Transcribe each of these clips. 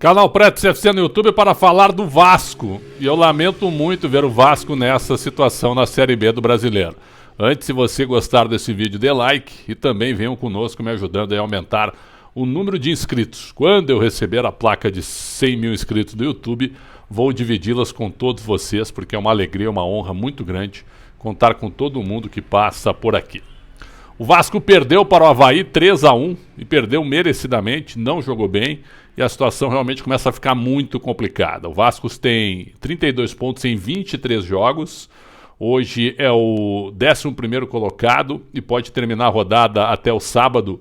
Canal Preto CFC no YouTube para falar do Vasco. E eu lamento muito ver o Vasco nessa situação na Série B do Brasileiro. Antes, se você gostar desse vídeo, dê like e também venham conosco me ajudando a aumentar o número de inscritos. Quando eu receber a placa de 100 mil inscritos do YouTube, vou dividi-las com todos vocês, porque é uma alegria, uma honra muito grande contar com todo mundo que passa por aqui. O Vasco perdeu para o Avaí 3-1 e perdeu merecidamente, não jogou bem e a situação realmente começa a ficar muito complicada. O Vasco tem 32 pontos em 23 jogos, hoje é o 11º colocado e pode terminar a rodada até o sábado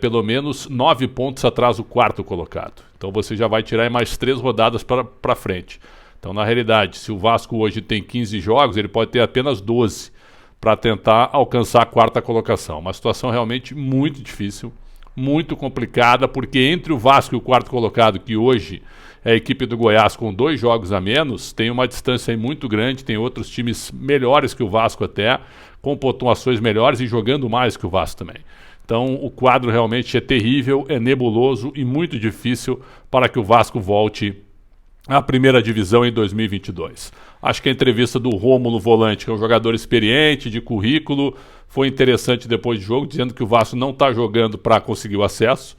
pelo menos 9 pontos atrás do 4º colocado. Então você já vai tirar mais 3 rodadas para frente. Então na realidade, se o Vasco hoje tem 15 jogos, ele pode ter apenas 12 para tentar alcançar a 4ª colocação. Uma situação realmente muito difícil, muito complicada, porque entre o Vasco e o 4º colocado, que hoje é a equipe do Goiás com 2 jogos a menos, tem uma distância aí muito grande, tem outros times melhores que o Vasco até, com pontuações melhores e jogando mais que o Vasco também. Então o quadro realmente é terrível, é nebuloso e muito difícil para que o Vasco volte à primeira divisão em 2022. Acho que a entrevista do Rômulo Volante, que é um jogador experiente, de currículo, foi interessante depois do jogo, dizendo que o Vasco não está jogando para conseguir o acesso,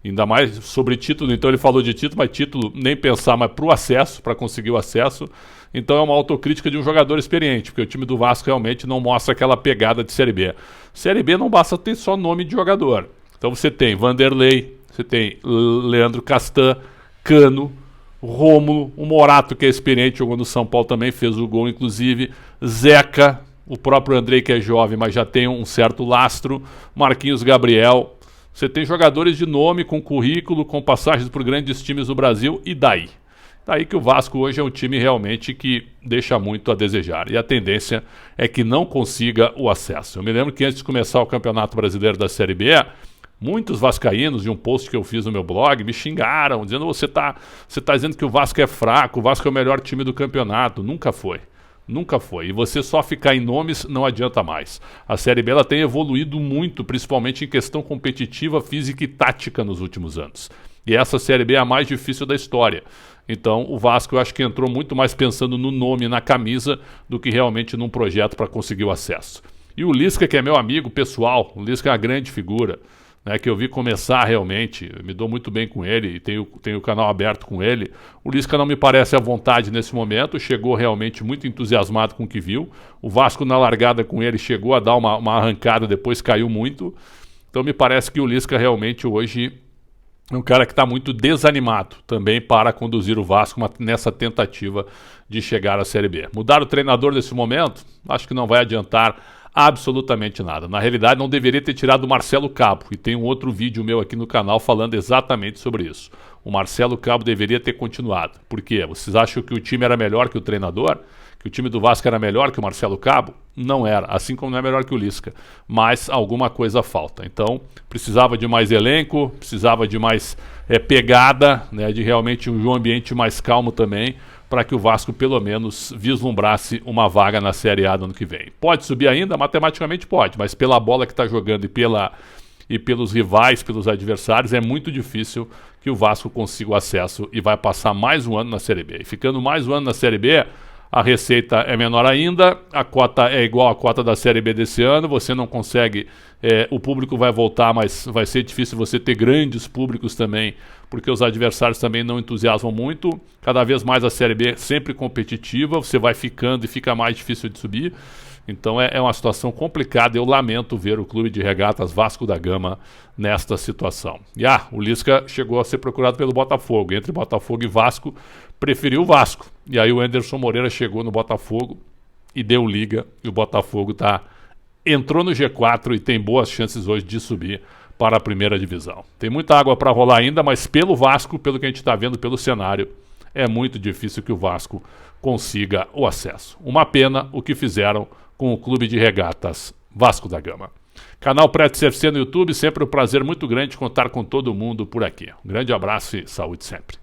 ainda mais sobre título. Então ele falou de título, mas título nem pensar, mas para o acesso, para conseguir o acesso. Então é uma autocrítica de um jogador experiente, porque o time do Vasco realmente não mostra aquela pegada de Série B. Série B não basta ter só nome de jogador. Então você tem Vanderlei, você tem Leandro Castan, Cano, Rômulo, o Morato, que é experiente, jogou no São Paulo também, fez o gol inclusive, Zeca, o próprio Andrei, que é jovem, mas já tem um certo lastro, Marquinhos Gabriel. Você tem jogadores de nome, com currículo, com passagens por grandes times do Brasil, e daí? Daí que o Vasco hoje é um time realmente que deixa muito a desejar, e a tendência é que não consiga o acesso. Eu me lembro que antes de começar o Campeonato Brasileiro da Série B, muitos vascaínos, de um post que eu fiz no meu blog, me xingaram, dizendo: você tá dizendo que o Vasco é fraco, o Vasco é o melhor time do campeonato. Nunca foi. Nunca foi. E você só ficar em nomes não adianta mais. A Série B ela tem evoluído muito, principalmente em questão competitiva, física e tática nos últimos anos. E essa Série B é a mais difícil da história. Então o Vasco eu acho que entrou muito mais pensando no nome, na camisa, do que realmente num projeto para conseguir o acesso. E o Lisca, que é meu amigo pessoal, o Lisca é uma grande figura, que eu vi começar realmente, me dou muito bem com ele e tenho o canal aberto com ele. O Lisca não me parece à vontade nesse momento, chegou realmente muito entusiasmado com o que viu. O Vasco na largada com ele chegou a dar uma arrancada, depois caiu muito. Então me parece que o Lisca realmente hoje é um cara que está muito desanimado também para conduzir o Vasco nessa tentativa de chegar à Série B. Mudar o treinador nesse momento, acho que não vai adiantar absolutamente nada. Na realidade, não deveria ter tirado o Marcelo Cabo. E tem um outro vídeo meu aqui no canal falando exatamente sobre isso. O Marcelo Cabo deveria ter continuado. Por quê? Vocês acham que o time era melhor que o treinador? Que o time do Vasco era melhor que o Marcelo Cabo? Não era. Assim como não é melhor que o Lisca. Mas alguma coisa falta. Então, precisava de mais elenco, precisava de mais pegada, de realmente um ambiente mais calmo também, para que o Vasco pelo menos vislumbrasse uma vaga na Série A do ano que vem. Pode subir ainda? Matematicamente pode, mas pela bola que está jogando e pelos rivais, pelos adversários, é muito difícil que o Vasco consiga o acesso e vai passar mais um ano na Série B. E ficando mais um ano na Série B, a receita é menor ainda, a cota é igual à cota da Série B desse ano, você não consegue, o público vai voltar, mas vai ser difícil você ter grandes públicos também, porque os adversários também não entusiasmam muito. Cada vez mais a Série B sempre competitiva, você vai ficando e fica mais difícil de subir. Então é uma situação complicada. Eu lamento ver o Clube de Regatas Vasco da Gama nesta situação. E o Lisca chegou a ser procurado pelo Botafogo. Entre Botafogo e Vasco, preferiu o Vasco. E aí o Anderson Moreira chegou no Botafogo e deu liga. E o Botafogo entrou no G4 e tem boas chances hoje de subir para a primeira divisão. Tem muita água para rolar ainda, mas pelo Vasco, pelo que a gente está vendo pelo cenário, é muito difícil que o Vasco consiga o acesso. Uma pena o que fizeram com o Clube de Regatas Vasco da Gama. Canal Preto CFC no YouTube, sempre um prazer muito grande contar com todo mundo por aqui. Um grande abraço e saúde sempre.